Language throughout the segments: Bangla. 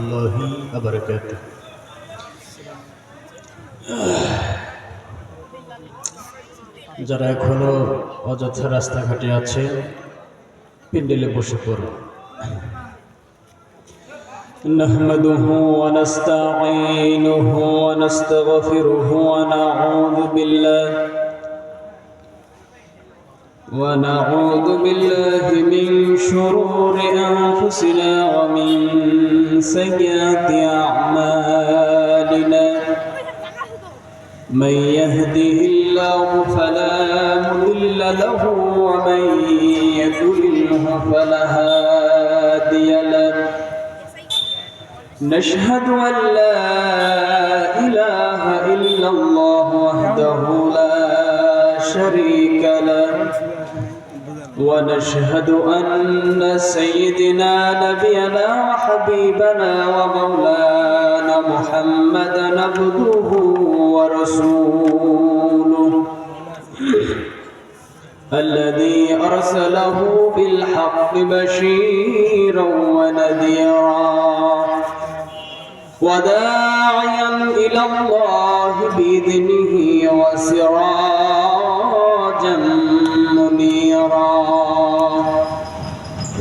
রহমতুল্লাহি আবরাকাতুহু। যারা এখনো অযথা রাস্তাঘাটে আছে, প্যান্ডেলে বসে পড়ুন। نحمده ونستعينه ونستغفره ونعوذ بالله من شرور أنفسنا ومن سيئات أعمالنا. من يهده الله فلا مضل له ومن يضلله فلا هادي له. نشهد أن لا إله إلا الله وحده لا شريك له، ونشهد أن سيدنا نبينا وحبيبنا ومولانا محمدا عبده ورسوله الذي أرسله بالحق بشيرا ونذيرا وداعيا إلى الله بإذنه وسراجا منيرا.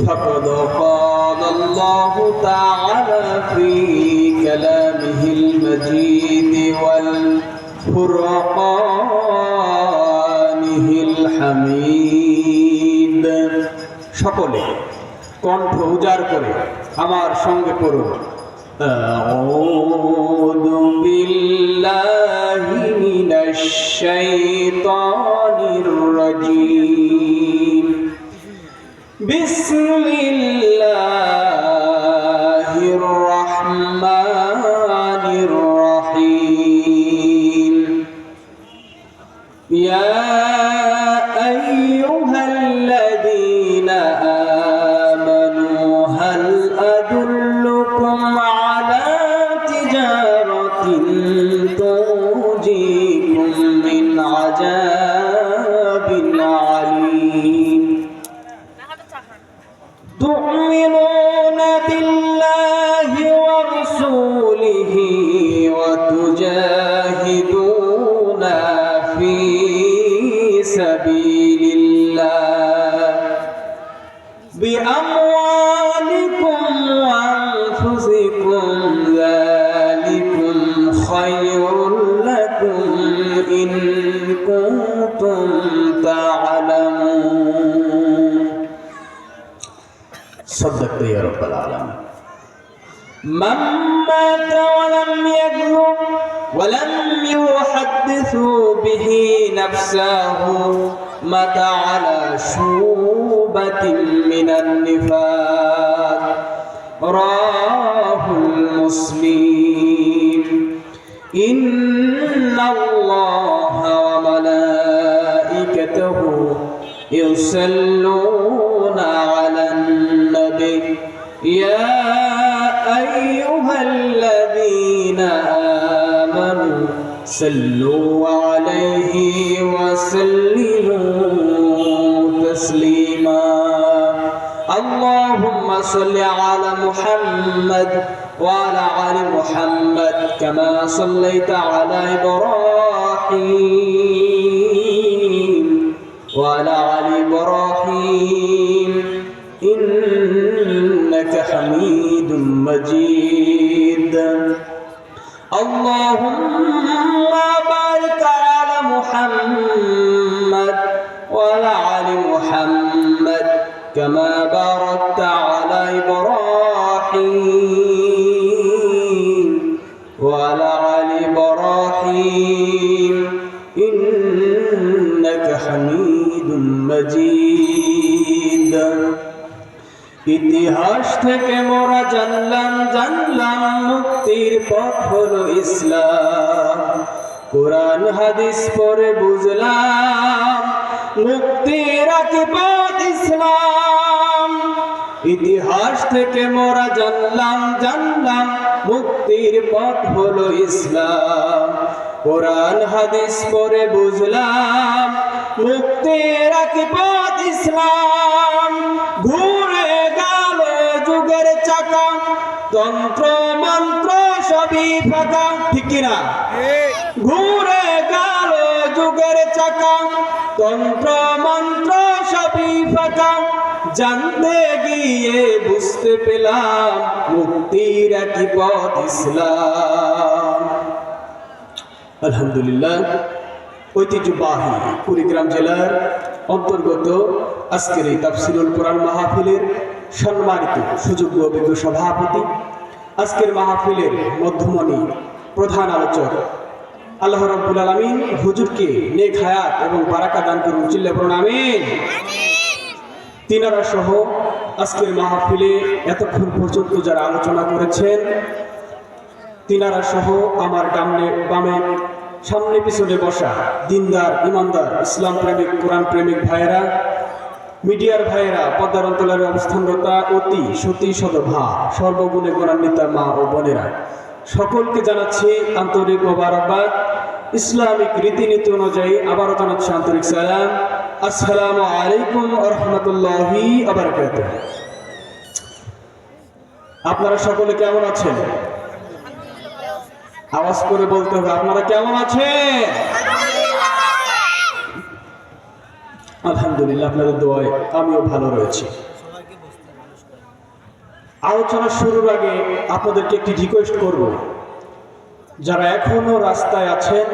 فقد قال الله تعالى في كلامه المجيد والفرقانه الحميد. সকলে কণ্ঠ উজাড় করে আমার সঙ্গে পড়ুন। أعوذ بالله من الشيطان الرجيم. بسم الله الرحمن الرحيم. يا أيها الذين آمنوا هل أدلكم على تجارة تنجيكم من عذاب عليم. تؤمنون بالله ورسوله وتجاهدون في سبيل الله بأموالكم وأنفسكم. ذلكم خير لكم إن كنتم تعلمون. صدقت يا رب العالمين. من مات ولم يكذب ولم يحدث به نفسه مات على شوبة من النفاق. رواه مسلم. إن الله وملائكته يصلون على النبي يا أيها الذين آمنوا صلوا عليه وسلموا تسليما. اللهم صل على محمد وعلى آل محمد كما صليت على إبراهيم وعلى آل إبراهيم إنك حميد مجيد. اللهم بارك على محمد وعلى آل محمد كما باركت على إبراهيم وعلى آل إبراهيم إنك حميد مجيد. ইতিহাস থেকে মোরা জানলাম মুক্তির পথ হলো ইসলাম। কোরআন হাদিস পড়ে বুঝলাম মুক্তির পথ ইসলাম। ইতিহাস থেকে মোরা জানলাম মুক্তির পথ হলো ইসলাম। কোরআন হাদিস পড়ে বুঝলাম মুক্তির পথ ইসলাম। ঘুরে গেল যুগের চাকা তন্ত্র মন্ত্র সবই ফাঁকা, ঠিক কিনা? ঘুরে গেল যুগের চাকা, তন্ত্র মন্ত্র সবই ফাঁকা, জানতে গিয়ে বুঝতে পেলাম মুক্তির একই পথ ইসলাম। আলহামদুলিল্লাহ, ঐতিহ্যবাহী কুড়িগ্রাম জেলার অন্তর্গত আজকের এই তাফসিরুল কোরআন মাহফিলের সম্মানিত সুযোগ্য অভিজ্ঞ সভাপতি, আজকের মাহফিলের মধ্যমণি প্রধান আলোচক, আল্লাহ রাব্বুল আলামিন হুজুরকে নেক হায়াত এবং বারাকা দান করুন, চিল্লা পড়ুন আমিন। তিনারা সহ আজকের মাহফিলে এতক্ষণ পর্যন্ত যারা আলোচনা করেছেন, তিনারা সহ আমার বামে সামনে পিছনে বসা দিনদার, ইমানদার, ইসলাম প্রেমিক, কোরআন প্রেমিক ভাইয়েরা, মিডিয়ার ভাইয়েরা, পদ্মার অঞ্চলের অবস্থানরতা অতি সতী সদভা সর্বগুণে গুণান্বিত মা ও বোনেরা, সকলকে জানাচ্ছি আন্তরিক মোবারকবাদ। ইসলামিক রীতিনীতি অনুযায়ী আবারও জানাচ্ছি আন্তরিক সালাম। আসসালামু আলাইকুম ওয়া রাহমাতুল্লাহি ওয়া বারাকাতুহু। আপনারা সকলে কেমন আছেন? আওয়াজ করে বলতে হবে, আপনারা কেমন আছেন? আলহামদুলিল্লাহ, আপনাদের দোয়ায় আমিও ভালো রয়েছি। আলোচনা শুরুর আগে আপনাদেরকে একটি রিকোয়েস্ট করব, যারা এখনো রাস্তায় আছেন,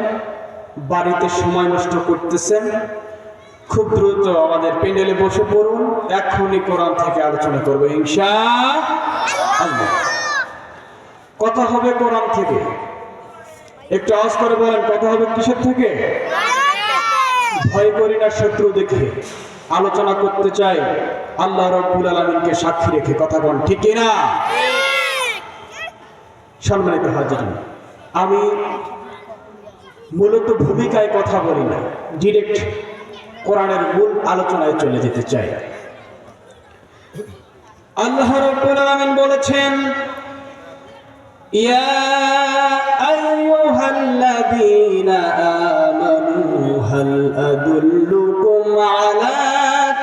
বাড়িতে সময় নষ্ট করতেছেন, খুব দ্রুত আমাদের প্যান্ডেলে বসে পড়ুন। এখনই কোরআন থেকে আলোচনা করব ইনশাআল্লাহ। কথা হবে কোরআন থেকে। একটু আওয়াজ করে বলেন, কথা হবে কিসের থেকে? ভয় করি না শত্রু দেখে, আলোচনা করতে চাই আল্লাহ রাব্বুল আলামিনকে সাক্ষী রেখে, কথা বল ঠিক কিনা? সম্মানিত হাজিরিন, আমি মূলত ভূমিকায় কথা বলি না, ডিরেক্ট কোরআনের মূল আলোচনায় চলে যেতে চাই। আল্লাহ রাব্বুল আলামিন বলেছেন, ইয়া আইয়ুহাল্লাযীনা আমানু হাল আদুল্লুকুম আলা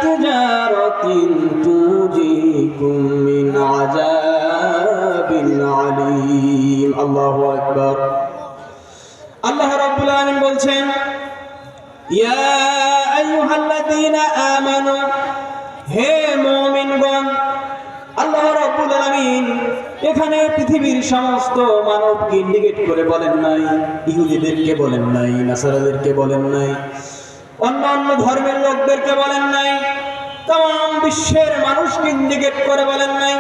তিজারাতিন তুজিকুম মিন আযাবিন আলীম। আল্লাহু আকবার। আল্লাহ রাব্বুল আলামিন বলছেন, ইয়া আইয়ুহাল্লাযীনা আমানু, হে মুমিনগণ। আল্লাহ রাব্বুল আলামিন এখানে পৃথিবীর সমস্ত মানবকে ইন্ডিকেট করে বলেন নাই, ইহুদিদেরকে বলেন নাই, নাসারাদেরকে বলেন নাই, অন্যান্য ধর্মের লোকদেরকে বলেন নাই, তাম বিশ্বের মানুষকে ইন্ডিকেট করে বলেন নাই।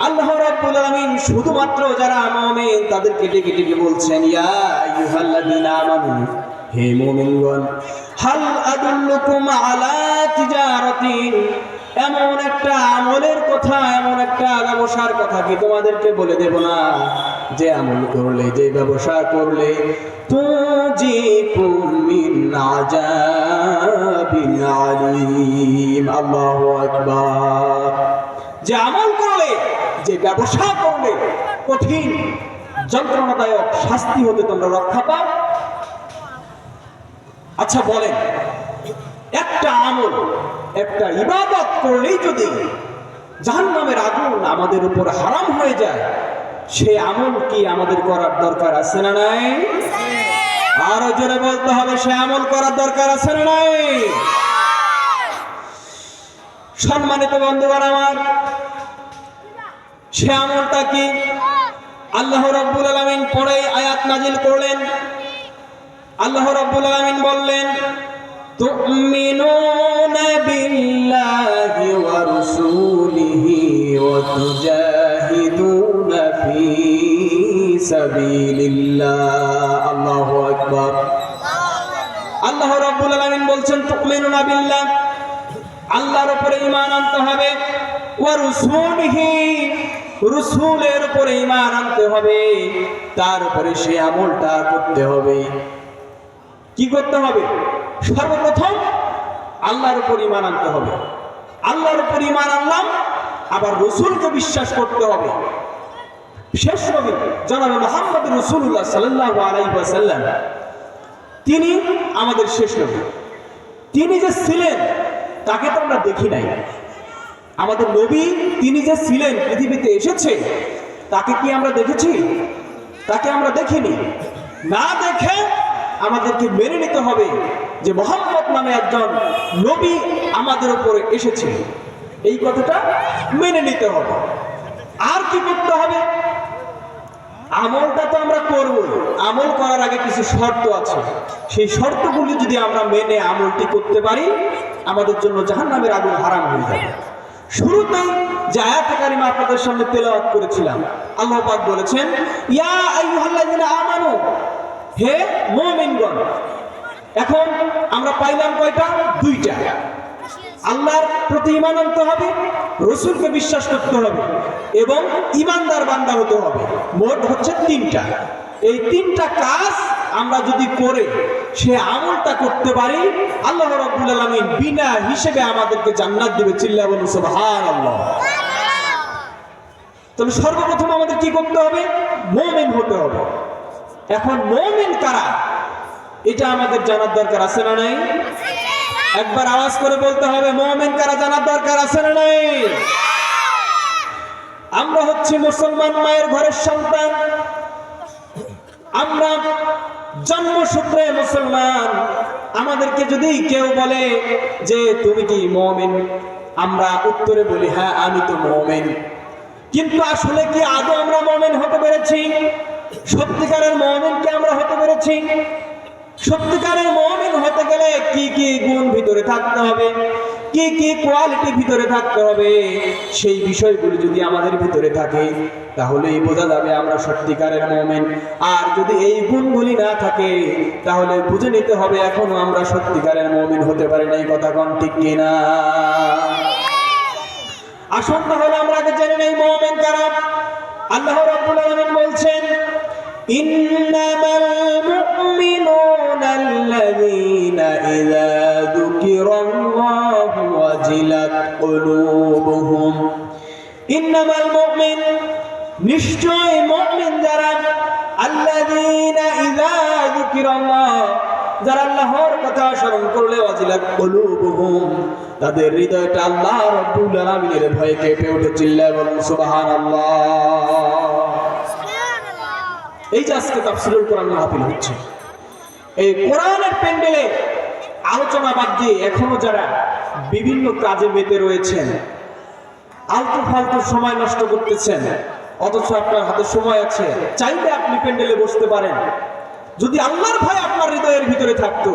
আল্লাহ রাব্বুল আলামিন শুধুমাত্র যারা মুমিন তাদেরকে ডেকে ডেকে বলছেন, ইয়া আইয়ুহাল্লাযীনা আমানু, হে মুমিনগণ, হাল আদুল্লুকুম আলা তিজারাতিন, এমন একটা আমলের কথা, এমন একটা ব্যবসার কথা কি তোমাদেরকে বলে দেব না, যে আমল করলে, যে ব্যবসা করলে তুজিকুম মিন আযাবিন আলীম। আল্লাহু আকবার। যে আমল করলে, যে ব্যবসা করলে কঠিন যন্ত্রণাদায়ক শাস্তি হতে তোমরা রক্ষা পাও। আচ্ছা বলেন, একটা আমল, একটা ইবাদত করলেই যদি জাহান্নামের আগুন আমাদের উপর হারাম হয়ে যায়, সে আমল কি আমাদের করার দরকার আছে না নাই? আরো জোরে বলতে হবে, সে আমল করার দরকার আছে না নাই? সম্মানিত বন্ধুগণ আমার, সে আমলটা কি? আল্লাহ রাব্বুল আলামিন পরে আয়াত নাজিল করলেন। আল্লাহ রাব্বুল আলামিন বললেন, তুমিনুনা বিল্লাহি ওয়া রাসূলিহি ওয়া তুজাহিদুনা ফি সাবিলিল্লাহ। আল্লাহু আকবার। আল্লাহ রাব্বুল আলামিন বলছেন, তুমিনুনা বিল্লাহ, আল্লাহর উপরে ঈমান আনতে হবে, ওয়া রাসূলিহি, রাসূলের উপরে ঈমান আনতে হবে, তারপরে সেই আমলটা করতে হবে। কি করতে হবে? সর্বপ্রথম আল্লাহর উপর ঈমান আনতে হবে। আল্লাহর উপর ঈমান আনলাম, আবার রাসূলকে বিশ্বাস করতে হবে। শেষ নবী জনাবে মুহাম্মদ রাসূলুল্লাহ সাল্লাল্লাহু আলাইহি ওয়াসাল্লাম, তিনি আমাদের শেষ নবী। তিনি যে ছিলেন তাকে তো আমরা দেখি নাই। আমাদের নবী তিনি যে ছিলেন, পৃথিবীতে এসেছে, তাকে কি আমরা দেখেছি? তাকে আমরা দেখিনি। না দেখে আমাদেরকে মেনে নিতে হবে যে মুহাম্মদ নামে একজন নবী আমাদের উপরে এসেছে, এই কথাটা মেনে নিতে হবে। আর কি করতে হবে? আমলটা তো আমরা করব, আমল করার আগে কিছু শর্ত আছে। সেই শর্তগুলি যদি আমরা মেনে আমলটি করতে পারি, আমাদের জন্য জাহান্নামের আগুন হারাম হয়ে যাবে। শুরুতেই যে আয়াতে কারিমা আপনাদের সামনে তেলাওয়াত করেছিলাম, আল্লাহ পাক বলেছেন, ইয়া আইয়ুহাল্লাযিনা আমানু, হে মুমিনগণ। এখন আমরা পাইলাম কয়টা? দুইটা। আল্লাহর প্রতি ঈমান আনতে হবে, রাসূলকে বিশ্বাস করতে হবে এবং ঈমানদার বান্দা হতে হবে। মোট হচ্ছে তিনটা। এই তিনটা কাজ আমরা যদি করে সে আমলটা করতে পারি, আল্লাহ রাব্বুল আলামিন বিনা হিসেবে আমাদেরকে জান্নাত দিবে। চিল্লায়া বলুন সুবহানাল্লাহ। তবে সর্বপ্রথম আমাদের কি করতে হবে? মুমিন হতে হবে। এখন মুমিন কারা, এটা আমাদের জানার দরকার আছে না নাই? একবার আওয়াজ করে বলতে হবে, মুমিন কারা জানার দরকার আছে না নাই? আমরা হচ্ছে মুসলমান মায়ের ঘরের সন্তান, আমরা জন্মসূত্রে মুসলমান। আমাদেরকে যদি কেউ বলে যে তুমি কি মুমিন, আমরা উত্তরে বলি হ্যাঁ আমি তো মুমিন। কিন্তু আসলে কি আদৌ আমরা মুমিন হতে পেরেছি? সত্যিকারের মুমিন কি আমরা হতে পেরেছি? সত্যিকারের মুমিন হতে গেলে কি কি গুণ ভিতরে থাকতে হবে, কি কি কোয়ালিটি ভিতরে থাকতে হবে, সেই বিষয়গুলো যদি আমাদের ভিতরে থাকে তাহলেই বোঝা যাবে আমরা সত্যিকারের মুমিন। আর যদি এই গুণগুলি না থাকে তাহলে বুঝে নিতে হবে এখনো আমরা সত্যিকারের মুমিন হতে পারি না। এই কথা কোন ঠিক কিনা? আসুন তাহলে আমরা আগে জেনে নেই মুমিন কারা। আল্লাহ রাব্বুল আলামিন বলছেন, ইন্নামাল মুমিনুনা আল্লাযীনা ইযা যুকিরাল্লাহু ওয়াজিলাত কুলুবুহুম। ইন্নামাল মুমিন, নিশ্চয় মুমিন যারা, আল্লাযীনা ইযা যুকিরাল্লাহ, যারা আল্লাহর কথা স্মরণ করলে ওয়াজিলাত কুলুবুহুম, তাদের হৃদয়টা আল্লাহ রাব্বুল আলামিনের ভয়ে কেঁপে ওঠে। চিল্লায়া বলুন সুবহানাল্লাহ। এই যে আজকে তাফসীরুল কোরআন মাহফিল হচ্ছে, এই কোরআনের প্যান্ডেলে আলোচনা বাদ দিয়ে এখনো যারা বিভিন্ন কাজে মেতে রয়েছেন, আলতু ফালতু সময় নষ্ট করতেছেন, অথচ আপনার হাতে সময় আছে, চাইলে আপনি প্যান্ডেলে বসতে পারেন। যদি আল্লাহর ভয় আপনার হৃদয়ের ভিতরে থাকতো,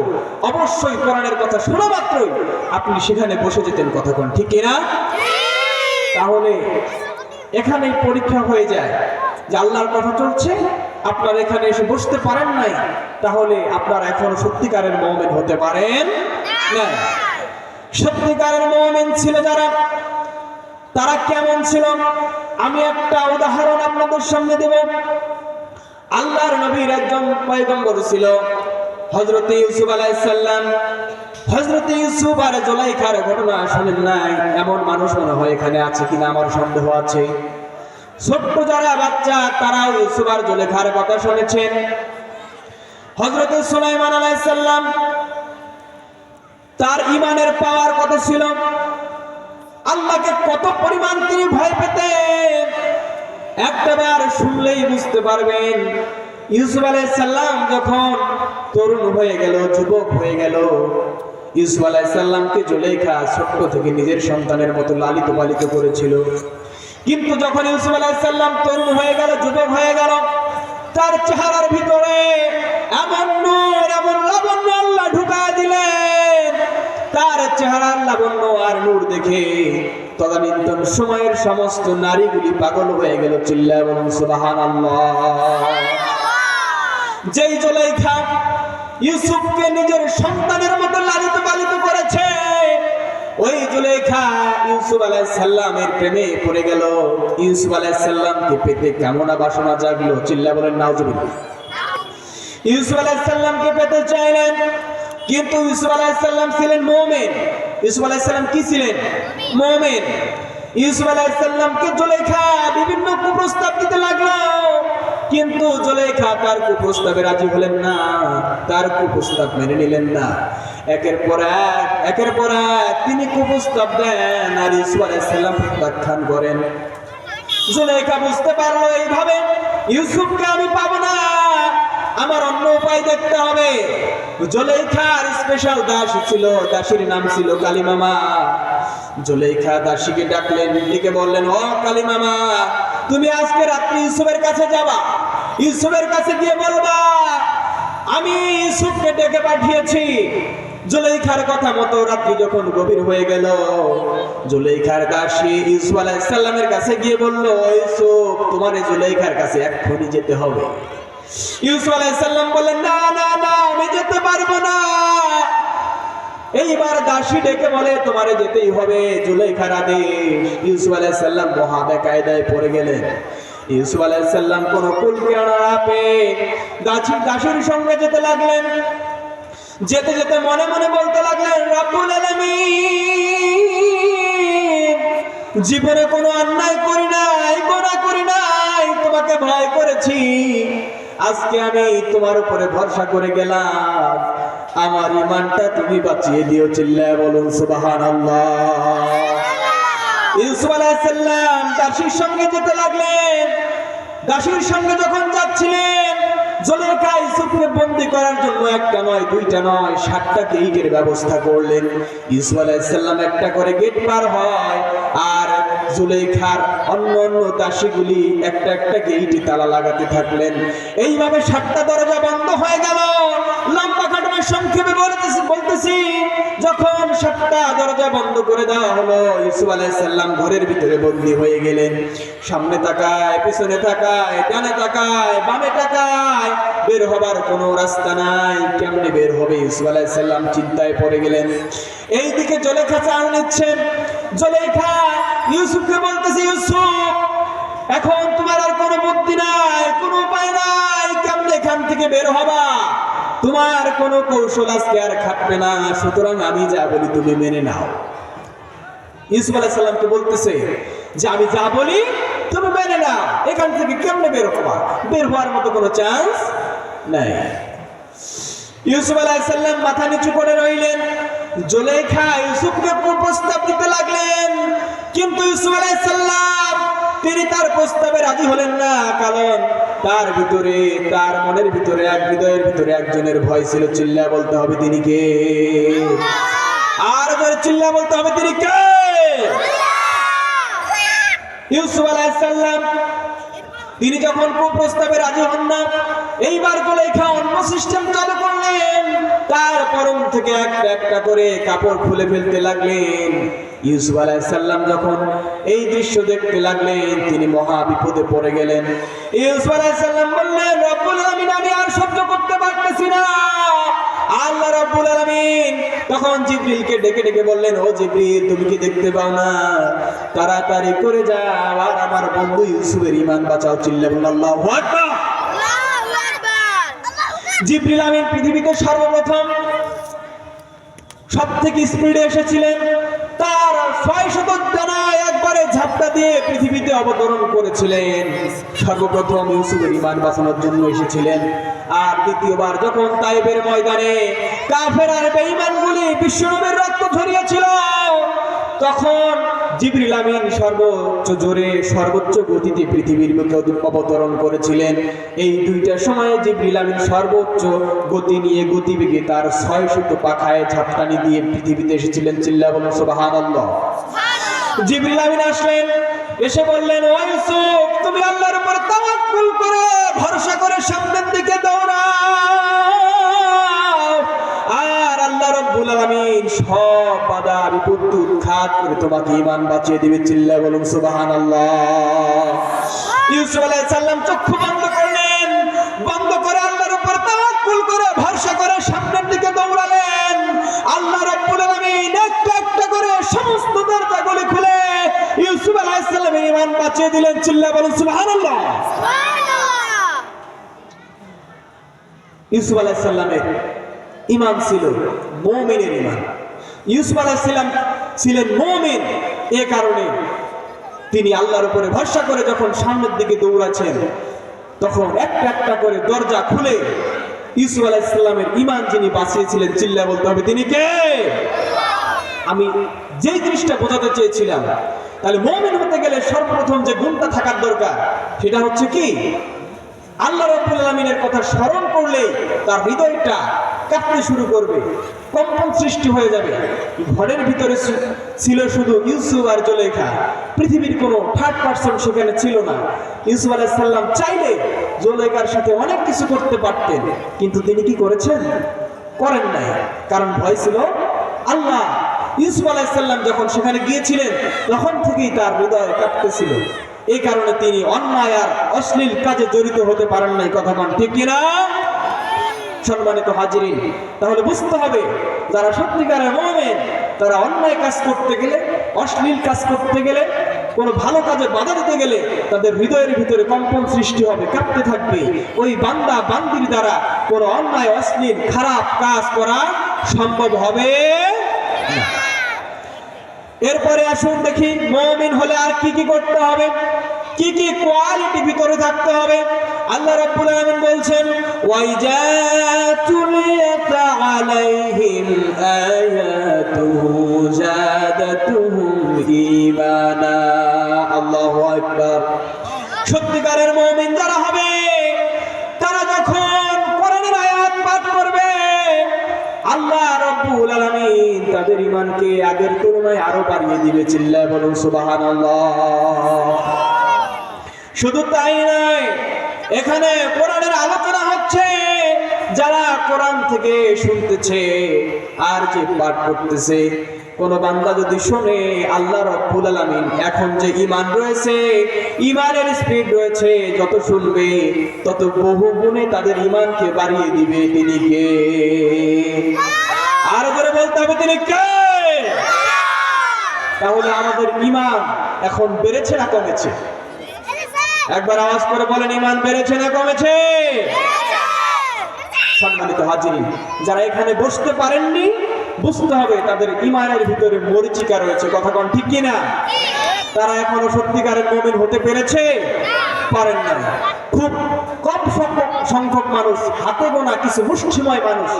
অবশ্যই কোরআনের কথা শোনা মাত্রই আপনি সেখানে বসে যেতেন। কথা কোন ঠিক কিনা? তাহলে এখানেই পরীক্ষা হয়ে যায় যে আল্লাহর কথা চলছে, আপনার এখানে এসে বসতে পারেন নাই, তাহলে আপনার এখনো সত্যিকারের মুমিন হতে পারেন না। সত্যিকারের মুমিন ছিল যারা, তারা কেমন ছিল? আমি একটা উদাহরণ আপনাদের সামনে দেব। আল্লাহর নবীর একজন পয়গম্বর ছিল, হযরত ইউসুফ আলাইহিস সালাম। হযরত ইউসুফ আর জুলাইখার ঘটনা শুনেন নাই? এমন মানুষ মনে হয় এখানে আছে কিনা আমার সন্দেহ আছে। ছোট্ট যারা বাচ্চা তারাও ইউসুফ আর জুলাইখার কথা শুনেছেন। হযরত সুলাইমান আলাইহিস সালাম, তার ঈমানের পাওয়ার কত ছিল, আল্লাহকে কত পরিমাণ তিনি ভয় পেতেন, একবার শুনলেই বুঝতে পারবেন। ইউসুফ আলাইহিস সালাম যখন তরুণ হয়ে গেল, যুবক হয়ে গেল, ইউসুফ আলাইহিস সালামকে জুলাইখা ছোট্ট থেকে নিজের সন্তানের মতো লালিত পালিত করেছিল। কিন্তু যখন ইউসুফ আলাইহিস সালাম তরুণ হয়ে গেল, যুবক হয়ে গেল, তার চেহারার ভিতরে এমন নূর, এমন লাবণ্য আল্লাহ ঢুকায় দিলেন। তার চেহারার লাবণ্য আর নূর দেখে তদানীন্তন সময়ের সমস্ত নারীগুলি পাগল হয়ে গেল। চিল্লায়া বলুন সুবহানাল্লাহ। যেই জুলাইখা ইউসুফকে নিজের সন্তানের মতো লালিত পালিত করেছে, ওই জুলাইখা ইউসুফ আলাইহিস সালামের প্রেমে পড়ে গেল। ইউসুফ আলাইহিস সালামকে পেতে কেমন বাসনা জাগলো। চিল্লায়া বলেন নাউজুবিল্লাহ। ইউসুফ আলাইহিস সালামকে পেতে চাইলেন, কিন্তু ইউসুফ আলাইহিস সালাম ছিলেন মুমিন। ইউসুফ আলাইহিস সালাম কি ছিলেন? মুমিন। ইউসুফ আলাইহিস সালামকে জুলাইখা বিভিন্ন কুপ্রস্তাব দিতে লাগলো, কিন্তু জুলাইখা তার কুপ্রস্তাবে রাজি হলেন না, তার কুপ্রস্তাব মেনে নিলেন না। একের পর এক তিনি কুপ্রস্তাব দেন আর ইউসুফ আলাইহিস সালাম প্রত্যাখ্যান করেন। জুলেখা বুঝতে পারলো এইভাবে ইউসুফকে আমি পাবো না, আমার অন্য উপায় দেখতে হবে। জুলেখার স্পেশাল দাসী ছিল, দাসীর নাম ছিল কালিমামা। জুলেখা দাসীকে ডাকলেন, ডেকে বললেন, ও কালিমামা, তুমি আজকে রাত্রি ইউসুফের কাছে যাবা, ইউসুফের কাছে গিয়ে বলবা আমি ইউসুফকে ডেকে পাঠিয়েছি। জুলেখার কথা মতো রাত্রি যখন গভীর হয়ে গেল, জুলেখার দাসী ইউসুফ আলাইহিস সালামের কাছে গিয়ে বলল, ইউসুফ, তোমার জুলেখার কাছে এক্ষুনি যেতে হবে। ইউসুফ আলাইহিস সালাম বললেন, না না না, আমি যেতে পারবো না। এইবার দাসী ডেকে বলে, তোমারে যেতেই হবে, জুলেখার আদেশ। ইউসুফ আলাইহিস সালাম মহা বেকায়দায় পড়ে গেলেন। ইউসুফ আলাইহিস সালাম কোন কুল কিনারা পেয়ে দাসীর সঙ্গে যেতে লাগলেন। যেতে যেতে মনে মনে বলতে লাগলেন, রব্বুল আলামিন, জীবনে কোনো অন্যায় করি নাই, গুনাহ করি নাই, তোমাকে ভয় করেছি, আজকে আমি তোমার উপরে ভরসা করে গেলাম, আমার ঈমানটা তুমি বাঁচিয়ে দিও। চিল্লায় বলুন সুবহানাল্লাহ। ইউসুফ আলাইহিস সালাম দাসীর সঙ্গে যেতে লাগলেন। দাসীর সঙ্গে যখন যাচ্ছিলেন, জুলেখা ইউসুফকে বন্দী করার জন্য একটা নয়, দুইটা নয়, 7টা গেটের ব্যবস্থা করলেন। ইউসুফ আলাইহিস সালাম একটা করে গেট পার হয়, আর জুলেখার অন্য দাসীগুলি একটা একটা গেটে তালা লাগাতে থাকলেন। এইভাবে 7টা দরজা বন্ধ হয়ে গেল। লম্বা ঘটনা সংক্ষেপে বলতেছি, যখন 7টা দরজা বন্ধ করে দেওয়া হলো, ইউসুফ আলাইহিস সালাম ঘরের ভিতরে বন্দী হয়ে গেলেন। সামনে তাকায়, পিছনে তাকায়, ডানে তাকায়, বামে তাকায়, বের হবার কোনো রাস্তা নাই। কেমনে বের হবে? ইউসুফ আলাইহিস সালাম চিন্তায় পড়ে গেলেন। এইদিকে জুলেখা চাল নিচ্ছেন। জুলেখা ইউসুফকে বলতেছে, ইউসুফ, এখন তোমার আর কোনো বুদ্ধি নাই, কোনো উপায় নাই, কেমনে এখান থেকে বের হবা? তোমার কোনো কৌশল আজকে আর খাটবে না, সুতরাং আমি যা বলি তুমি মেনে নাও। ইউসুফ আলাইহিস সালামকে বলতেছে যে আমি যা বলি তুমি মেনে নাও, এখান থেকে কেমনে বের হবা? বের হওয়ার মতো কোনো চান্স নাই। ইউসুফ আলাইহিস সালাম মাথা নিচু করে রইলেন। জুলেখা ইউসুফকে প্রস্তাব দিতে লাগলেন, কিন্তু ইউসুফ আলাইহিস সালাম তিনি তার প্রস্তাবে রাজি হলেন না, কারণ তার ভিতরে, তার মনের ভিতরে, এক হৃদয়ের ভিতরে একজনের ভয় ছিল। চিল্লা বলতে হবে তিনি কে? আর জোরে চিল্লা বলতে হবে তিনি কে? ইউসুফ আলাইহিস সালাম তিনি যখন প্রস্তাবে রাজি হন না, এইবার জুলেখা অন্য সিস্টেম চালু করলেন। তার পরম থেকে একটা একটা করে কাপড় খুলে ফেলতে লাগলেন। ইউসুফ আলাইহিস সালাম যখন এই দৃশ্য দেখতে লাগলেন, তিনি মহা বিপদে পড়ে গেলেন। ইউসুফ আলাইহিস সালাম বললেন, রব্বুল আলামিন, আমি আর সহ্য করতে পারতেছি না। আল্লাহ রাব্বুল আলামিন তখন জিবরিলকে ডেকে ডেকে বললেন, ও জিবরিল, তুমি কি দেখতে পাও না? তাড়াতাড়ি করে যাও আর আমার বন্ধু ইউসুফের ঈমান বাঁচাও। চিল্লা বলুন আল্লাহু আকবার। জিবরিল আমিন পৃথিবীতে সর্বপ্রথম সবথেকে স্পিডে এসেছিলেন। তার 600 ডানায় একবারে ঝাপটা দিয়ে পৃথিবীতে অবতরণ করেছিলেন। সর্বপ্রথম ইউসুফের ঈমান বাঁচানোর জন্য এসেছিলেন। আর দ্বিতীয়বার যখন তায়েফের ময়দানে কাফের আর বেঈমানগুলি বিশ্বনবীর রক্ত ঝরিয়েছিল, তখন জিবরিল আমিন সর্বোচ্চ জোরে, সর্বোচ্চ গতিতে পৃথিবীর বুকে অবতরণ করেছিলেন। এই দুইটা সময়ে জিবরিল আমিন সর্বোচ্চ গতি নিয়ে, গতিবেগে তার 600 পাখায় ঝাপটানি দিয়ে পৃথিবীতে এসেছিলেন। চিল্লা বলুন সুবহানাল্লাহ। জিবরিল আমিন আসলেন, এসে বললেন, ও ইউসুফ, তুমি আল্লাহর উপর তাওয়াক্কুল করে, ভরসা করে সামনের দিকে দৌড়াও, আর আল্লাহ রাব্বুল আলামিন সব বাধা বিপত্তি উৎখাত করে তোমাকে ঈমান বাঁচিয়ে দিবে। চিল্লা বলুন সুবহানাল্লাহ। ইউসুফ আলাইহিস সালাম চক্ষু বন্ধ করলেন, বন্ধ করে আল্লাহর উপর তাওয়াক্কুল করে, ভরসা করে সামনের দিকে দৌড়ালেন। আল্লাহ রাব্বুল আলামিন একটা একটা করে সমস্ত দরজাগুলি খুলে ইউসুফ আলাইহিস সালামের ঈমান বাঁচিয়ে দিলেন। চিল্লা বলুন সুবহানাল্লাহ। ইউসুফ আলাইহিস সালামের ঈমান ছিল মুমিনের ঈমান। ইউসুফ আলাইহিস সালাম ছিলেন মুমিন, এ কারণে তিনি আল্লাহর উপরে ভরসা করে যখন সামনের দিকে দৌড়াচ্ছেন, তখন একটা একটা করে দরজা খুলে ইউসুফ আলাইহিস সালামের ঈমান যিনি বাঁচিয়েছিলেন, চিল্লা বলতে হবে তিনি কে? আমি যে জিনিসটা বোঝাতে চেয়েছিলাম, তাহলে মুমিন হতে গেলে সর্বপ্রথম যে গুণটা থাকার দরকার সেটা হচ্ছে কি, আল্লাহ রাব্বুল আলামিনের কথা স্মরণ করলে তার হৃদয়টা কাঁপতে শুরু করবে, কম্পন সৃষ্টি হয়ে যাবে। ঘরের ভিতরে ছিল শুধু ইউসুফ আর জুলেখা, পৃথিবীর কোনো থার্ড পারসন সেখানে ছিল না। ইউসুফ আলাইহিস সালাম চাইলে জুলেখার সাথে অনেক কিছু করতে পারতেন, কিন্তু তিনি কি করেছেন? করেন নাই। কারণ ভয় ছিল আল্লাহ। ইউসুফ আলাইহিস সালাম যখন সেখানে গিয়েছিলেন তখন থেকেই তার হৃদয় কাঁপতেছিল। এই কারণে তিনি অন্যায় আর অশ্লীল কাজে জড়িত হতে পারেন নাই। কথা কোন ঠিক কিনা? সম্মানিত হাজিরিন, তাহলে বুঝতে হবে যারা সত্যিকারের মুমিন তারা অন্যায় কাজ করতে গেলে, অশ্লীল কাজ করতে গেলে, কোনো ভালো কাজে বাধা দিতে গেলে তাদের হৃদয়ের ভিতরে কম্পন সৃষ্টি হবে, কাঁপতে থাকবে। ওই বান্দা বান্দির দ্বারা কোনো অন্যায় অশ্লীল খারাপ কাজ করা সম্ভব হবে না। এরপরে আসুন দেখি মুমিন হলে আর কি কি করতে হবে, কি কি কোয়ালিটি ভিতরে থাকতে হবে। আল্লাহ রাব্বুল আলামিন বলছেন, ওয়াইজা তুলিয়াত আলাইহিম আয়াতুহু জাদাতুহুম ঈমানা। আল্লাহু আকবার। সত্যিকারের মুমিন যারা হবে তারা যখন কোরআনের আয়াত পাঠ করবে আল্লাহ রাব্বুল আলামিন তাদের ঈমানকে আগের তুলনায় আরো বাড়িয়ে দিবে। চিল্লায় বলুন সুবহানাল্লাহ। শুধু তাই নয়, এখানে কোরআনের আলোচনা হচ্ছে, যারা কোরআন থেকে শুনতেছে আর যে পাঠ করতেছে, কোন বান্দা যদি শুনে আল্লাহ রাব্বুল আলামিন এখন যে ঈমান রয়েছে, ঈমানের স্পিড রয়েছে, যত শুনবে তত বহু গুণে তাদের ঈমানকে বাড়িয়ে দিবে। তিনি কে? আর করে বলতে হবে তিনি কে? তাহলে আমাদের ঈমান এখন বেড়েছে না কমেছে? একবার আওয়াজ করে বলেন, ঈমান বেড়েছে না কমেছে? সম্মানিত হাজিরিন, যারা এখানে বসতে পারেননি বুঝতে হবে তাদের ঈমানের ভিতরে মরিচিকা রয়েছে। কথা কোন ঠিক কিনা? তারা এখনো সত্যিকারের মুমিন হতে পেরেছে? পারেন না। খুব কম সংখ্যক মানুষ, হাতে গোনা কিছু মুষ্টিময় মানুষ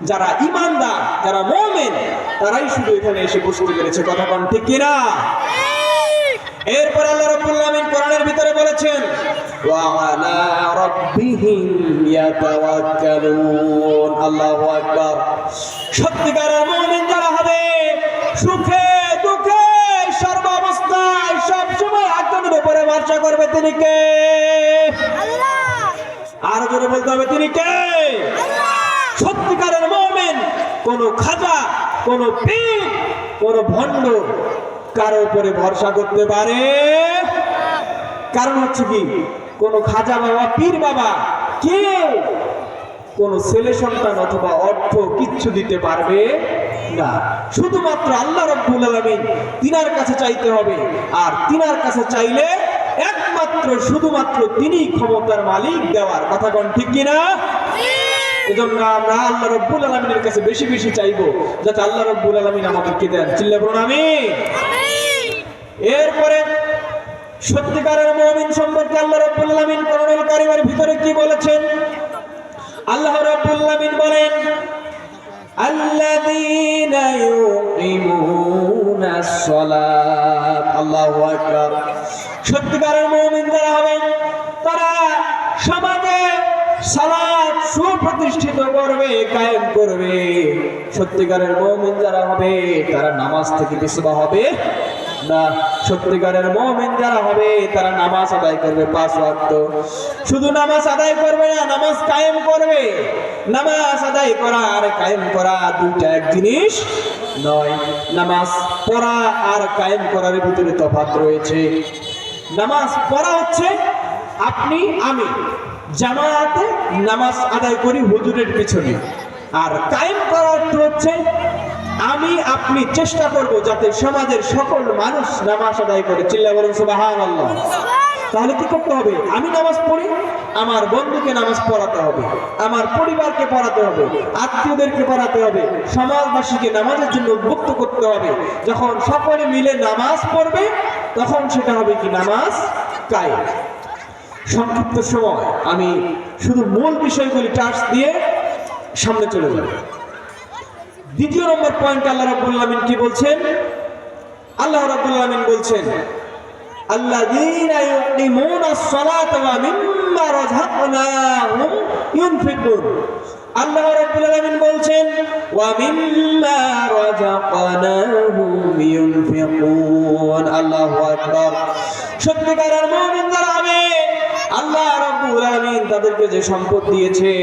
যারা ঈমানদার, যারা মুমিন, তারাই শুধু এখানে এসে বসতে পেরেছে। কথা কোন ঠিক কিনা? এরপর আল্লাহ রাব্বুল আলামিন কোরআনের ভিতরে বলেছেন, ওয়া আলা রাব্বিহিম ইয়াতাওয়াক্কালুন। আল্লাহু আকবার। সত্যিকারের মুমিন যারা হবে সুখে দুঃখে সর্বাবস্থায় সব সময় একজনের উপরে ভরসা করবে। তিনি কে? আল্লাহ। আর জোরে বলতে হবে তিনি কে? আল্লাহ। সত্যিকারের মুমিন কোন খাজা, কোন পীর, কোন ভণ্ড কারো উপরে ভরসা করতে পারে? কারণ হচ্ছে কি, কোন খাজা বাবা, পীর বাবা কেউ কোন ছেলে সন্তান অথবা অর্থ কিচ্ছু দিতে পারবে না। শুধুমাত্র আল্লাহ রাব্বুল আলামিন তিনার কাছে চাইতে হবে, আর তিনার কাছে চাইলে একমাত্র শুধুমাত্র তিনি ক্ষমতার মালিক দেওয়ার। কথা কোন ঠিক কিনা? এজন্য আমরা আল্লাহ রাব্বুল আলামিনের কাছে বেশি বেশি চাইবো, যাতে আল্লাহ রাব্বুল আলামিন আমাদেরকে দেন। চিল্লায় বলুন আমিন। এরপরে সত্যিকারের মুমিন সম্পর্কে আল্লাহ রাব্বুল আলামিন কোরআনুল কারীমের ভিতরে কি বলেছেন? আল্লাহ রাব্বুল আলামিন বলেন, আল্লাযীনা ইউকিমুনাস সালাত। আল্লাহু আকবার। সত্যিকারের মুমিন যারা হবে তারা সমাজে সালাত সুপ্রতিষ্ঠিত করবে, কায়েম করবে। সত্যিকারের মুমিন যারা হবে তারা নামাজ থেকে পিছপা হবে না। সত্যিকারের মুমিন যারা হবে তারা নামাজ আদায় করবে 5 ওয়াক্ত। শুধু নামাজ আদায় করবে না, নামাজ কায়েম করবে। নামাজ আদায় করা আর কায়েম করা দুইটা এক জিনিস নয়। নামাজ পড়া আর কায়েম করার ভিতরে তফাৎ রয়েছে। নামাজ পড়া হচ্ছে আপনি আমি জামাতে নামাজ আদায় করি হুজুরের পিছনে, আর কায়েম করা অর্থ হচ্ছে আমি আপনি চেষ্টা করব যাতে সমাজের সকল মানুষ নামাজ আদায় করে। চিল্লায় বলুন সুবহানাল্লাহ। তাহলে কি করতে হবে? আমি নামাজ পড়ি, আমার বন্ধুকে নামাজ পড়াতে হবে, আমার পরিবারকে পড়াতে হবে, আত্মীয়দেরকে পড়াতে হবে, সমাজবাসীকে নামাজের জন্য উদ্বুদ্ধ করতে হবে। যখন সকলে মিলে নামাজ পড়বে তখন সেটা হবে কি? নামাজ কায়েম। সংক্ষিপ্ত সময় আমি শুধু মূল বিষয়গুলি টাচ দিয়ে সামনে চলে যাব। দ্বিতীয় নম্বর পয়েন্ট আল্লাহ রাব্বুল আলামিন কি বলছেন? আল্লাহ রাব্বুল আলামিন বলছেন আল্লাযীনা ইউকিমুনাস সালাতা ওয়া মিম্মা রাযাকনাহুম ইউনফিকুন। আল্লাহ রাব্বুল আলামিন বলছেন ওয়া মিম্মা রাযাকনাহুম ইউনফিকুন। আল্লাহু আকবার। সত্যিকারের মুমিন যারা হবে, আল্লাহ রাব্বুল আলামিন তাদেরকে যে সম্পদ দিয়েছে,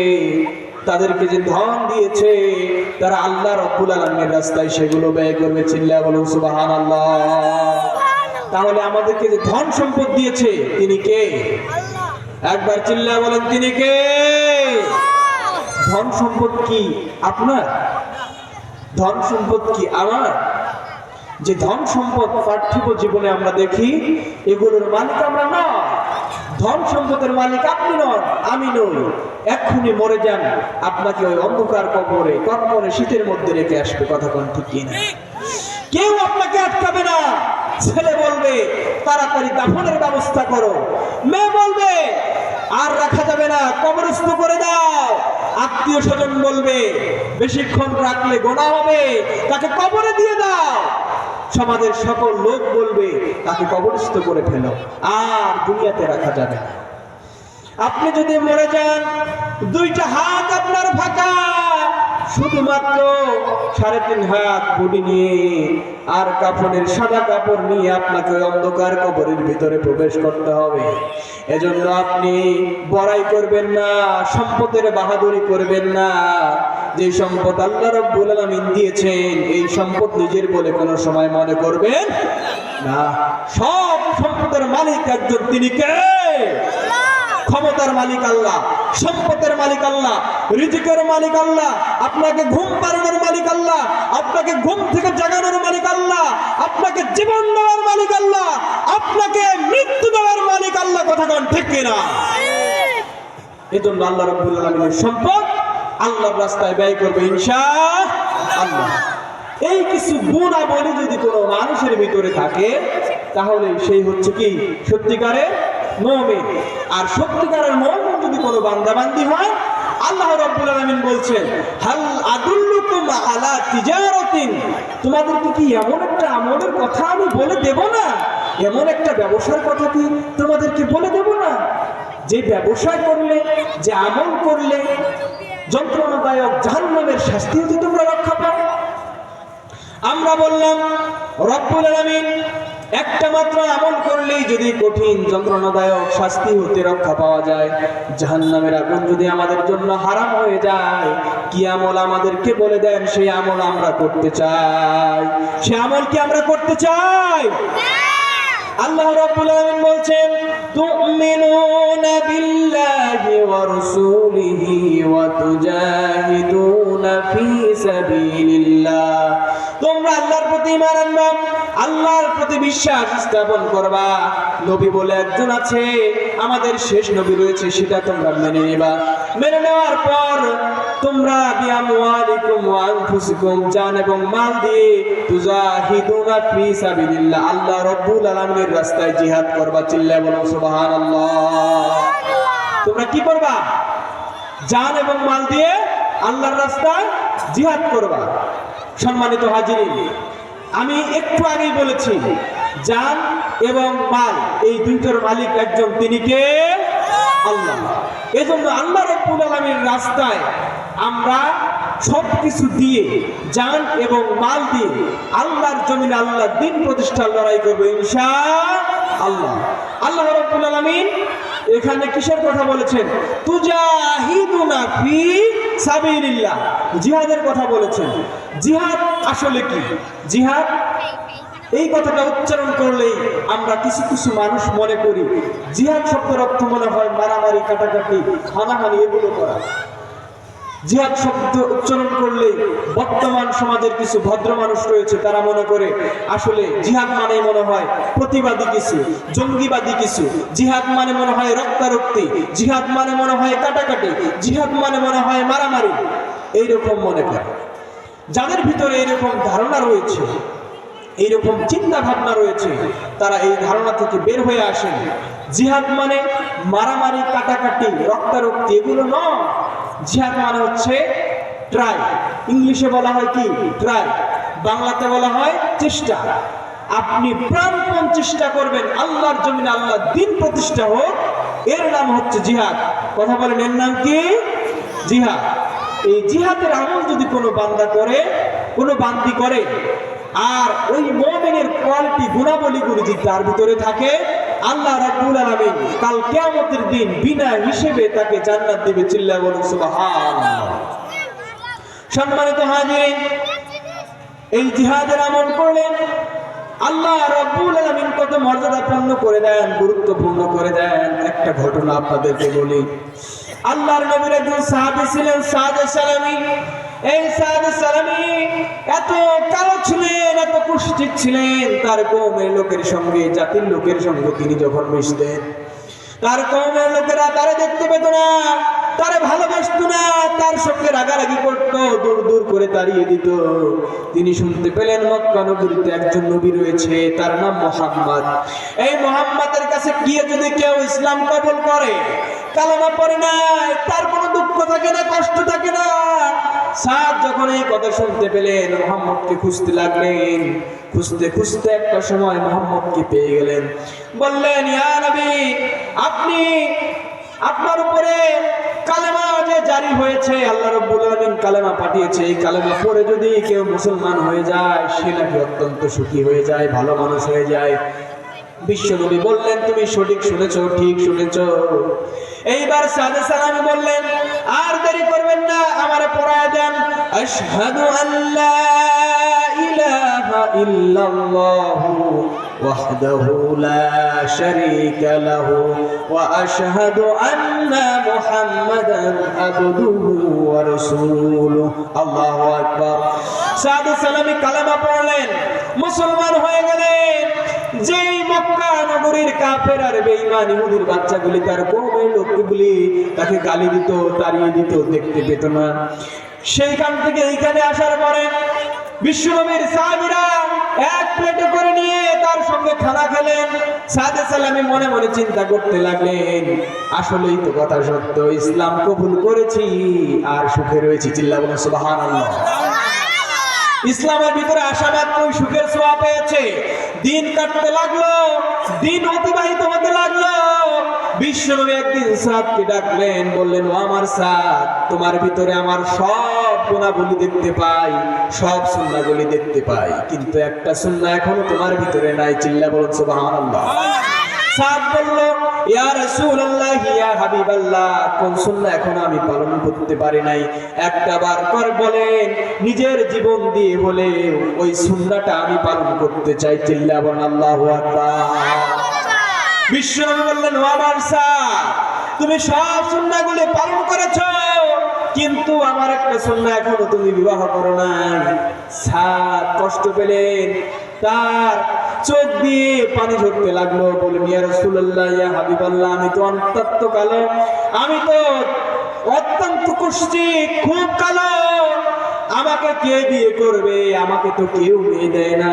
তাদেরকে যে ধন দিয়েছে, তারা আল্লাহ রাব্বুল আলামিনের রাস্তায় সেগুলো ব্যয় করবে। চিল্লায়া বলুন সুবহানাল্লাহ। তাহলে আমাদেরকে যে ধন সম্পদ দিয়েছে তিনি কে? একবার চিল্লায়া বলেন তিনি কে? ধন সম্পদ কি আপনার? ধন সম্পদ কি আমার? যে ধন সম্পদ পার্থিব জীবনে আমরা দেখি, এগুলোর মালিক আমরা না। ধন সম্পদের মালিক আপনি নন, আমি নই। এক্ষুনি মরে যান, আপনাকে ওই অন্ধকার কবরে কর্মরে শীতের মধ্যে রেখে আসবে। কথা কোন ঠিক কিনা? কেউ আপনাকে আটকাবে না। ছেলে বলবে তাড়াতাড়ি দাফনের ব্যবস্থা করো, মেয়ে বলবে আর রাখা যাবে না, কবরস্থ করে দাও। আত্মীয় স্বজন বলবে বেশিক্ষণ রাখলে গোনা হবে, তাকে কবরে দিয়ে দাও। সমাজের সকল লোক বলবে তাকে কবরস্থ করে ফেলো, আর দুনিয়াতে রাখা যাবে না। আপনি যদি মরে যান, দুইটা হাত আপনার ফাঁকা, শুধুমাত্র 3.5 হাত বডি নিয়ে আর কাফনের সাদা কাপড় নিয়ে আপনাকে অন্ধকার কবরের ভিতরে প্রবেশ করতে হবে। এজন্য আপনি বড়াই করবেন না, সম্পদের বাহাদুরি করবেন না। যে সম্পদ আল্লাহ রাব্বুল আলামিন দিয়েছেন, এই সম্পদ নিজের বলে কোনো সময় মনে করবেন না। সব সম্পদের মালিক একজন, তিনি কে? ক্ষমতার মালিক আল্লাহ, সম্পদের মালিক আল্লাহ, রিজিকের মালিক আল্লাহ, আপনাকে ঘুম পাড়ানোর মালিক আল্লাহ, আপনাকে ঘুম থেকে জাগানোর মালিক আল্লাহ, আপনাকে জীবন দেওয়ার মালিক আল্লাহ, আপনাকে মৃত্যু দেওয়ার মালিক আল্লাহ। কথা কোন ঠিক কিনা? এজন্য আল্লাহ রাব্বুল আলামিনের সম্পদ আল্লাহর রাস্তায় ব্যয় করবে ইনশাআল্লাহ। এই কিছু গুণাবলী যদি কোনো মানুষের ভিতরে থাকে, তাহলে সেই হচ্ছে কি সত্যিকারের মুমিন। আর সত্যিকারের মুমিন যদি কোনো বান্দাবান্দি হয়, আল্লাহ রাব্বুল আলামিন বলছেন হাল আদুল্লুকুম আলা তিজারাতিন, তোমাদেরকে কি এমন একটা আমলের কথা আমি বলে দেব না? এমন একটা ব্যবসার কথা কি তোমাদেরকে বলে দেব না? যে ব্যবসা করলে, যে আমল করলে যন্ত্রণাদায়ক জাহান্নামের শাস্তি হতে তোমরা রক্ষা পাও। আমরা বললাম রব্বুল আলামিন একটা মাত্র আমল করলেই যদি কঠিন যন্ত্রণাদায়ক শাস্তি হতে রক্ষা পাওয়া যায়, জাহান্নামের আগুন যদি আমাদের জন্য হারাম হয়ে যায়, কি আমল আমাদেরকে বলে দেন সেই আমল আমরা করতে চাই। সে আমল কি আমরা করতে চাই? আল্লাহ রাব্বুল আলামিন বলছেন তুমিনুনা বিল্লাহি ওয়া রাসূলিহি ওয়া তুজাহিদুনা ফি সাবিলিল্লাহ। তোমরা আল্লাহর প্রতি ঈমান আনবা, আল্লাহর প্রতি বিশ্বাস স্থাপন করবা। নবী বলে একজন আছে, আমাদের শেষ নবী রয়েছে, সেটা তোমরা মেনে নিবা। মেনে নেওয়ার পর তোমরা বিআমওয়ালিকুম ওয়া আনফুসিকুম, জান এবং মাল দিয়ে তুজাহিদুনা ফি সাবিলিল্লাহ, আল্লাহ রাব্বুল আলামিনের রাস্তায় জিহাদ করবা। চিল্লায়া বলো সুবহানাল্লাহ। তোমরা কি করবা? জান এবং মাল দিয়ে আল্লাহর রাস্তায় জিহাদ করবা। সম্মানিত হাজিরিন, আমি একটু আগেই বলেছি জান এবং মাল এই দুইটার মালিক একজন, তিনি কে? আল্লাহ। এজন্য আল্লাহ রাব্বুল আলামিনের রাস্তায় আমরা সবকিছু দিয়ে, জান এবং মাল দিয়ে আল্লাহর জমিনে আল্লাহর দ্বীন প্রতিষ্ঠার লড়াই করবে ইনশাআল্লাহ। আল্লাহ রাব্বুল আলামিন এখানে কিসের কথা বলেছেন? তুজাহিদুনা ফি সাবিলিল্লাহ, জিহাদের কথা বলেছেন। জিহাদ আসলে কি? জিহাদ এই কথাটা উচ্চারণ করলেই আমরা কিছু কিছু মানুষ মনে করি জিহাদ শব্দের অর্থ মনে হয় মারামারি, কাটাকাটি, হানাহানি, এগুলো করা। জিহাদ শব্দ উচ্চারণ করলে বর্তমান সমাজের কিছু ভদ্র মানুষ রয়েছে, তারা মনে করে আসলে জিহাদ মানে মনে হয় প্রতিবাদী কিছু, জঙ্গিবাদী কিছু। জিহাদ মানে মনে হয় রক্তারক্তি, জিহাদ মানে মনে হয় কাটাকাটি, জিহাদ মানে মনে হয় মারামারি, এইরকম মনে করে। যাদের ভিতরে এইরকম ধারণা রয়েছে, এইরকম চিন্তা ভাবনা রয়েছে, তারা এই ধারণা থেকে বের হয়ে আসেন। জিহাদ মানে মারামারি, কাটাকাটি, রক্তারক্তি, এগুলো নয়। জিহাদ মানে হচ্ছে ট্রাই। ইংলিশে বলা হয় কি? ট্রাই। বাংলাতে বলা হয় চেষ্টা। আপনি প্রাণপণ চেষ্টা করবেন আল্লাহর জমিনে আল্লাহর দ্বীন প্রতিষ্ঠা হোক, এর নাম হচ্ছে জিহাদ। কথা বলেন, এর নাম কি? জিহাদ। এই জিহাদের আমল যদি কোনো বান্দা করে, কোনো বান্দি করে, আর ওই মুমিনের কোয়ালিটি গুণাবলীগুলো যদি তার ভিতরে থাকে, আল্লাহ রাব্বুল আলামিন কাল কিয়ামতের দিন বিনা হিসেবে তাকে জান্নাত দিবে। চিল্লায়া বলুন সুবহানাল্লাহ। সম্মানিত হাজিরিন, এই জিহাদের আমল করলে আল্লাহ রাব্বুল আলামিন কত মর্যাদাপূর্ণ করে দেন, গুরুত্বপূর্ণ করে দেন। একটা ঘটনা আপনাদেরকে বলি। আল্লাহর নবীর একজন সাহাবী ছিলেন সাদ সালামী। এই সাদ সালামী এত কালো ছিলেন, এত কুষ্ঠিত ছিলেন, তার কওমের লোকের সঙ্গে, জাতির লোকের সঙ্গে তিনি যখন মিশতেন, তার কওমের লোকেরা তারে দেখতে পেত না, তারে ভালোবাসতো না, তার সঙ্গে রাগারাগি করত, দূর দূর করে তাড়িয়ে দিত। তিনি শুনতে পেলেন মক্কা নগরীতে একজন নবী রয়েছে, তার নাম মুহাম্মদ। এই মুহাম্মাদের কাছে গিয়ে যদি কেউ ইসলাম কবুল করে, কালেমা পড়ে নাই, তার কোনো দুঃখ থাকে না, কষ্ট থাকে না। সাদ যখন এই কথা শুনতে পেলেন, মুহাম্মদকে খুঁজতে লাগলেন। খুঁজতে খুঁজতে একটা সময় মুহাম্মদকে পেয়ে গেলেন। বললেন, ইয়া নবী, আপনি, আপনার উপরে কালেমা যে জারি হয়েছে, আল্লাহ রাব্বুল আলামিন কালেমা পাঠিয়েছে, এই কালেমা পড়ে যদি কেউ মুসলমান হয়ে যায়, সে নাকি অত্যন্ত সুখী হয়ে যায়, ভালো মানুষ হয়ে যায়। বিশ্বনবী বললেন, তুমি সঠিক শুনেছো, ঠিক শুনেছো। এইবার সাদ সালামী বললেন, আর দেরি করবেন না, আমারে পড়ায় দেন। আশহাদু আল্লা ইলাহা ইল্লাল্লাহু ওয়াহদাহু লা শারীকা লাহু ওয়া আশহাদু আন্না মুহাম্মাদান আবদুহু ওয়া রাসূলুহু। আল্লাহু আকবার। সাদ সালামী কালেমা পড়লেন, মুসলমান হয়ে গেলেন। যেই মক্কা নগরীর কাফের আর বেঈমান ইহুদির বাচ্চাগুলি, তার কওমের লোকগুলি তাকে গালি দিত, তাড়িয়ে দিত, দেখতে পেত না, সেইখান থেকে এইখানে আসার পরে বিশ্বনবীর সাহাবীরা এক প্লেটে করে নিয়ে তার সঙ্গে খানা খেলেন। সাদ সালামী মনে মনে চিন্তা করতে লাগলেন, আসলেই তো কথা সত্য, ইসলাম কবুল করেছি আর সুখে রয়েছি। চিল্লা বলেন সুবহানাল্লাহ। ইসলামের ভিতরে আসা মাত্রই সুখের ছোঁয়া পেয়েছে। দিন কাটতে লাগলো, দিন অতিবাহিত হতে লাগলো। বিশ্বনবী একদিন সাদকে ডাকলেন, বললেন, ও আমার সাদ, তোমার ভিতরে আমার সব গুণাবলী দেখতে পাই, সব সুন্নাহগুলি দেখতে পাই, কিন্তু একটা সুন্নাহ এখনো তোমার ভিতরে নাই। চিল্লা বলুন সুবহানাল্লাহ। সাদ বলল, ইয়া রাসূলুল্লাহ, ইয়া হাবিবাল্লাহ, কোন সুন্নাহ এখনো আমি পালন করতে পারি নাই? একটা বার করে বলেন, নিজের জীবন দিয়ে বলে ওই সুন্নাহটা আমি পালন করতে চাই। চিল্লা বলুন আল্লাহু আকবার। বিশ্বনবী বললেন, ও আমার সাদ, তুমি সব সুন্নাহগুলি পালন করেছো, কিন্তু আমার একটা সুন্নাহ এখনো তুমি বিবাহ করো নাই। সাদ কষ্ট পেলেন, তার চোখ দিয়ে পানি ঝরতে লাগলো। বললেন, ইয়া রাসূলুল্লাহ, ইয়া হাবিবাল্লাহ, আমি তো অত্যন্ত কালো, আমি তো অত্যন্ত কুষ্ঠিত, খুব কালো, আমাকে কে বিয়ে করবে? আমাকে তো কেউ মেয়ে দেয় না,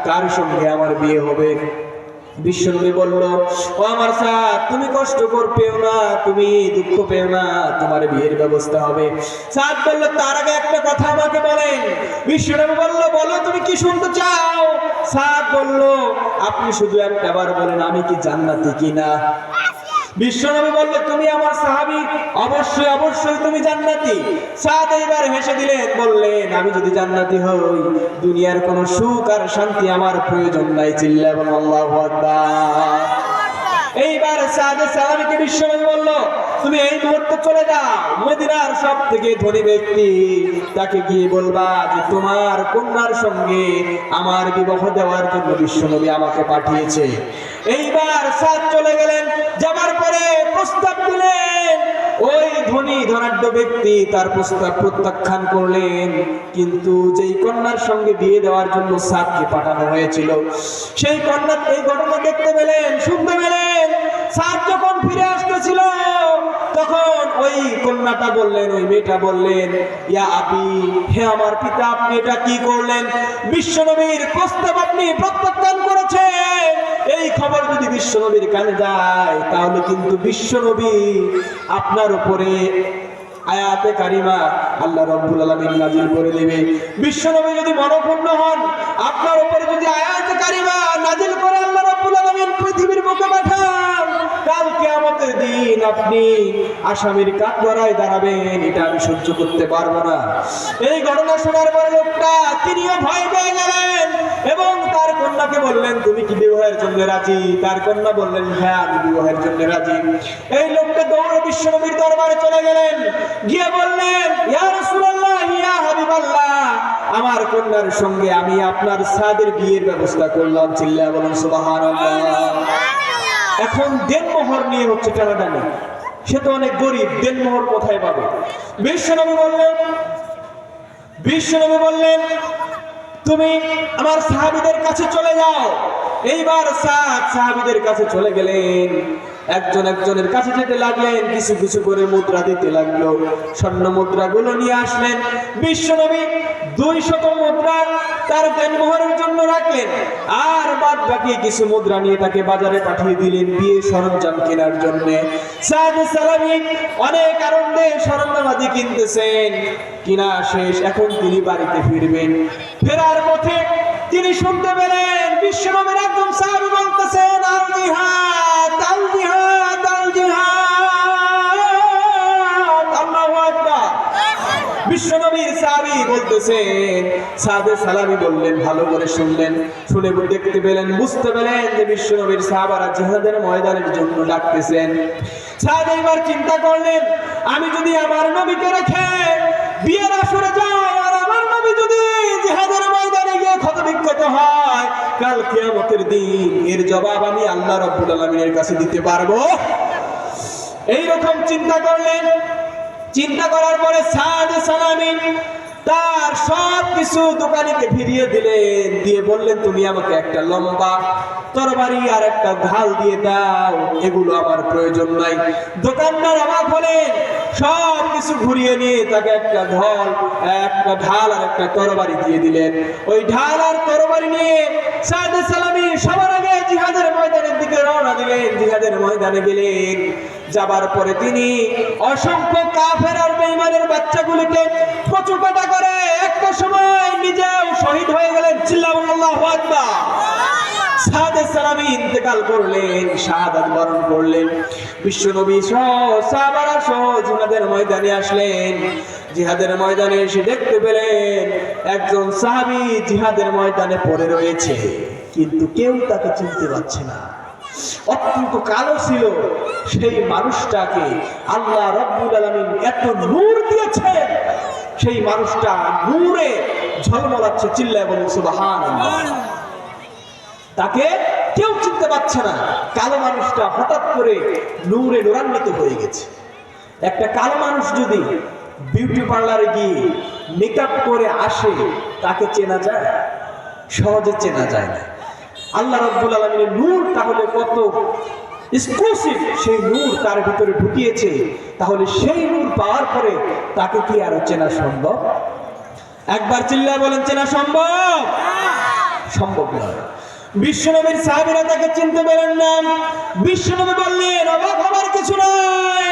কার সঙ্গে আমার বিয়ে হবে? বিশ্বনবী বলল, ও আমার সাদ, তুমি কষ্ট পেও না, তুমি দুঃখ পেও না, তোমার বিয়ের ব্যবস্থা হবে। সাদ বলল, তার আগে একটা কথা আমাকে বলেন। বিশ্বনবী বলল, বলো, তুমি কি শুনতে চাও? সাদ বলল, আপনি শুধু একটা বার বলেন, আমি কি জান্নাতি কিনা? বিশ্বনবী বলল, তুমি আমার সাহাবী, অবশ্যই অবশ্যই তুমি জান্নাতি। সাদ এইবার হেসে দিলেন, বললেন, আমি যদি জান্নাতি হই, দুনিয়ার কোনো সুখ আর শান্তি আমার প্রয়োজন নাই। চিল্লা বলুন আল্লাহু আকবার। এইবার সাদ সালামীকে বিশ্বনবী বলল, তুমি এই মুহূর্তে চলে যাও মদিনার সব থেকে ধনী ব্যক্তি, তাকে গিয়ে বলবা যে তোমার কন্যার সঙ্গে আমার বিবাহ দেওয়ার জন্য বিশ্বনবী আমাকে পাঠিয়েছে। এইবার সাদ চলে গেলেন, যাবার পরে প্রস্তাব দিলেন। ওই ধনী ধনাঢ্য ব্যক্তি তার প্রস্তাব প্রত্যাখ্যান করলেন, কিন্তু যেই কন্যার সঙ্গে বিয়ে দেওয়ার জন্য সাদকে পাঠানো হয়েছিল, সেই কন্যা এই ঘটনা দেখতে পেলেন, শুনতে পেলেন। সাদ যখন ফিরে আসতেছিল, তখন ওই কন্যাটা বললেন, ওই মেয়েটা বললেন, ইয়া আবি, হে আমার পিতা, আপনি এটা কি করলেন? বিশ্বনবীর প্রস্তাব আপনি প্রত্যাখ্যান করেছেন। এই খবর যদি বিশ্বনবীর কানে যায়, তাহলে কিন্তু বিশ্বনবী আপনার উপরে আয়াতে কারিমা আল্লাহ রাব্বুল আলামিন নাযিল করে দিবে। বিশ্বনবী যদি মনোপূর্ণ হন, আপনার উপরে যদি আয়াতে কারিমা নাযিল করে আল্লাহ রাব্বুল আলামিন পৃথিবীর বুকে পাঠান, কাল কিয়ামতের দিন আপনি আসামির কাঠগড়ায় দাঁড়াবেন, এটা আমি সহ্য করতে পারবো না। এই ঘটনা শোনার পরে লোকটা তিনিও ভয় পেয়ে গেলেন এবং তার কন্যাকে বললেন, তুমি কি বিবাহের জন্য রাজি? তার কন্যা বললেন, হ্যাঁ আমি বিবাহের জন্য রাজি। এই লোকটা দৌড়ে বিশ্বনবীর দরবারে চলে গেলেন, গিয়ে বললেন, ইয়া রাসূলুল্লাহ, ইয়া হাবিবাল্লাহ, আমার কন্যার সঙ্গে আমি আপনার সাদের বিয়ের ব্যবস্থা করলাম। চিল্লায়া বলুন সুবহানাল্লাহ। এখন দেনমোহর নিয়ে হচ্ছে টানাটানি, সে তো অনেক গরিব, দেনমোহর কোথায় পাবে? বিশ্বনবী বললেন তুমি আমার সাহাবীদের কাছে চলে যাও। এইবার সাহাবীদের কাছে চলে গেলেন, একজনের কাছে যেতে লাগলেন, কিছু কিছু করে মুদ্রা দিতে লাগলো। স্বর্ণ মুদ্রাগুলো নিয়ে আসলেন। বিশ্বনবী 200 মুদ্রা তার দেনমোহরের জন্য রাখলেন, আর বাদ বাকি কিছু মুদ্রা নিয়ে তাকে বাজারে পাঠিয়ে দিলেন বিয়ে সরঞ্জাম কেনার জন্য। সাদ সালামী অনেক আনন্দে সরঞ্জামাদি কিনতেছেন, কিনা শেষ, এখন তিনি বাড়িতে ফিরবেন। ফেরার পথে তিনি শুনতে পেলেন বিশ্বনবীর একজন সাহাবী বলতেছেন, আল জিহাদ, আল জিহাদ, আল জিহাদ, আল্লাহু আকবার। বিশ্বনবীর সাহাবী বলতেছেন, সাদে সালামী বললেন, ভালো করে শুনলেন, শুনে দেখতে পেলেন, বুঝতে পেলেন যে বিশ্বনবীর সাহাবারা জিহাদের ময়দানের জন্য ডাকতেছেন। সাদ এবার চিন্তা করলেন, আমি যদি আমার নবীকে রেখে বিয়ের আসরে যাই, আর আমার নবী যদি জিহাদের ময়দানে গিয়ে ক্ষতবিক্ষত হয়, কাল কিয়ামতের দিন এর জবাব আমি আল্লাহ রাব্বুল আলামিনের কাছে দিতে পারবো? এইরকম চিন্তা করলেন। চিন্তা করার পরে সাদ সালামী তার সব কিছু দোকানিকে ফিরিয়ে দিলেন, দিয়ে বললেন, তুমি আমাকে একটা লম্বা তরবারি আর একটা ঢাল দিয়ে দাও, এগুলো আমার প্রয়োজন নাই। দোকানদার অবাক হলেন, সব কিছু ঘুরিয়ে নিয়ে তাকে একটা ঢাল আর একটা তরবারি দিয়ে দিলেন। ওই ঢাল আর তরবারি নিয়ে সাদ সালামী সবার আগে জিহাদের ময়দানের দিকে রওনা দিলেন। জিহাদের ময়দানে গেলেন, যাবার পরে তিনি অসংখ্য কাফের আর বেঈমানের বাচ্চাগুলিকে কচুকাটা করে একটা সময় নিজেও শহীদ হয়ে গেলেন। চিল্লাল্লাহু আল্লাহু আকবার। সাদ সালামী ইন্তেকাল করলেন, শাহাদাত বরণ করলেন। বিশ্বনবী সাহাবারা সহ জিহাদের ময়দানে আসলেন। জিহাদের ময়দানে এসে দেখতে পেলেন একজন সাহাবী জিহাদের ময়দানে পড়ে রয়েছে, কিন্তু কেউ তাকে চিনতে পারছে না। অত্যন্ত কালো ছিল সেই মানুষটাকে আল্লাহ রাব্বুল আলামিন এত নূর দিয়েছেন, সেই মানুষটা নূরে ঝলমলাচ্ছে। চিল্লায় বলুন সুবহানাল্লাহ। তাকে কেউ চিনতে পারছে না। কালো মানুষটা হঠাৎ করে নূরে নূরান্বিত হয়ে গেছে। একটা কালো মানুষ যদি বিউটি পার্লারে গিয়ে মেকআপ করে আসে, তাকে চেনা যায়? সহজে চেনা যায় না। আল্লাহ রাব্বুল আলামিনের নূর তাহলে কত এক্সক্লুসিভ, সেই নূর তার ভিতরে ঢুকিয়েছে, তাহলে সেই নূর পাওয়ার পরে তাকে কি আরো চেনা সম্ভব? একবার চিল্লায় বলেন, চেনা সম্ভব? সম্ভব নয়। বিশ্বনবীর সাহাবীরা তাকে চিনতে পারেন না। বিশ্বনবী বললেন, অবাক হবার কিছু নাই,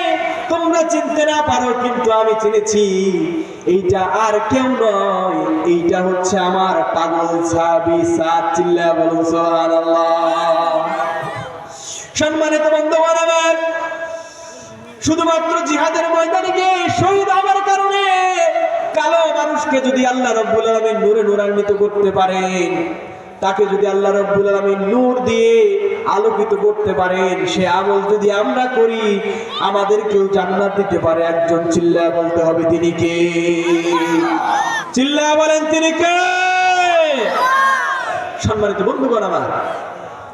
তোমরা চিনতে না পারো, কিন্তু আমি চিনেছি। এইটা আর কেউ নয়, এইটা হচ্ছে আমার পাগল সাহাবী সাদ। চিল্লায়া বলুন সুবহানাল্লাহ। সম্মানিত বন্ধুগণ আমার, শুধুমাত্র জিহাদের ময়দানে গিয়ে শহীদ হওয়ার কারণে কালো মানুষকে যদি আল্লাহ রাব্বুল আলামিন নূরে নূরান্বিত করতে পারেন, তাকে যদি আল্লাহ রাব্বুল আলামিন নূর দিয়ে আলোকিত করতে পারেন, সে আমল যদি আমরা করি, আমাদেরকেও জান্নাত দিতে পারে একজন। চিল্লায়া বলতে হবে, তিনি কে? চিল্লায়া বলেন, তিনি কে? সম্মানিত বন্ধুগণ আমার,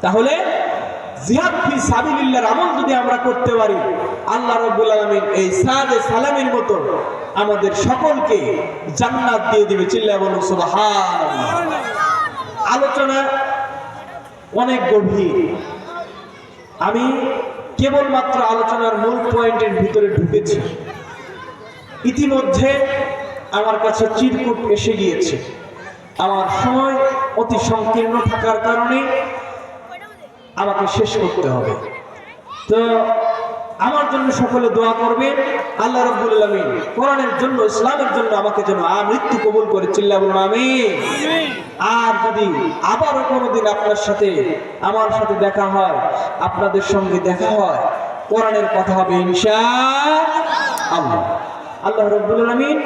তাহলে জিহাদ ফি সাবিলিল্লাহর আমল যদি আমরা করতে পারি, আল্লাহ রাব্বুল আলামিন এই সাদ সালামীর মতো আমাদের সকলকে জান্নাত দিয়ে দিবে। চিল্লায়া বলুন সুবহানাল্লাহ। আলোচনা অনেক গভীর, আমি কেবলমাত্র আলোচনার মূল পয়েন্টের ভিতরে ঢুকেছি। ইতিমধ্যে আমার কাছে চিরকুট এসে গিয়েছে। আমার সময় অতি সংকীর্ণ থাকার কারণে আমাকে শেষ করতে হবে। তো আমার জন্য সকলে দোয়া করবেন। আল্লাহ রাব্বুল আলামিন কোরআনের জন্য, ইসলামের জন্য আমাকে যেন মৃত্যু কবুল করে, চিল্লা বলুন আমিন। আর যদি আবারও কোনোদিন আপনার সাথে আমার সাথে দেখা হয়, আপনাদের সঙ্গে দেখা হয়, কোরআনের কথা হবে ইনশাআল্লাহ। আল্লাহ রাব্বুল আলামিন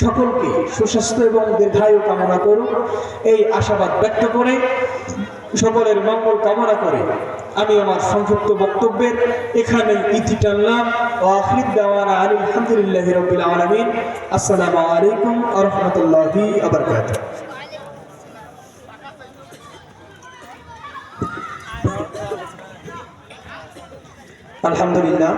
সকলকে সুস্বাস্থ্য এবং দীর্ঘায়ু কামনা করুন, এই আশাবাদ ব্যক্ত করে, সকলের মঙ্গল কামনা করে আমি আমার সংক্ষিপ্ত বক্তব্যের এখানে ইতি টানলাম। ওয়া আখির দাওয়ানা আলহামদুলিল্লাহি রাব্বিল আলামিন। আসসালামু আলাইকুম ওয়া রাহমাতুল্লাহি ওয়া বারাকাতুহু। আলহামদুলিল্লাহ।